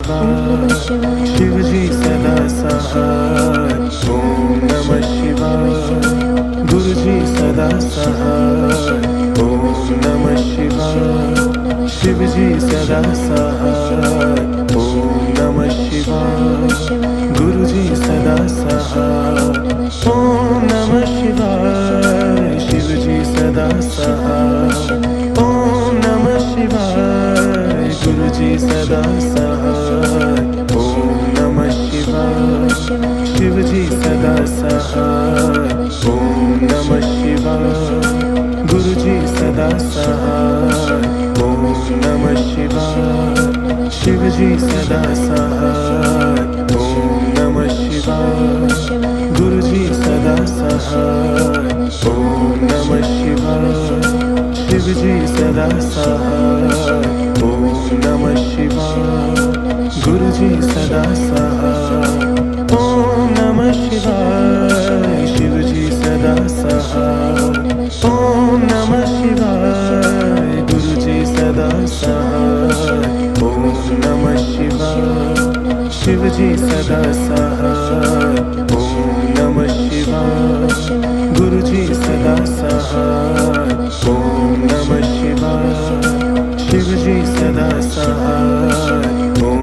शिवाय शिवजी सदा सहाय। ओम नमः शिवाय गुरुजी सदा सहाय। ओम नमः शिवाय शिवजी सदा सहाय। ओम नमः शिवाय गुरुजी सदा सहाय। ओम नमः शिवाय शिवजी सदा सहाय। ओम नमः शिवाय गुरुजी सदा सहाय। ओम नमः शिवाय शिवजी सदा सहाय। ओम नमः शिवाय गुरुजी सदा सहाय। ओम नमः शिवाय शिवजी सदा सहाय। ओम नमः शिवाय गुरुजी सदा सहाय। ओम नमः शिवाय शिवजी सदा सहाय। ओम नमः शिवाय गुरुजी सदा सहाय। ओम नमः शिवाय शिवजी सदा सहाय। ओम नमः शिवाय गुरुजी सदा सहाय। ओम नमः शिवाय शिवजी सदा सहाय।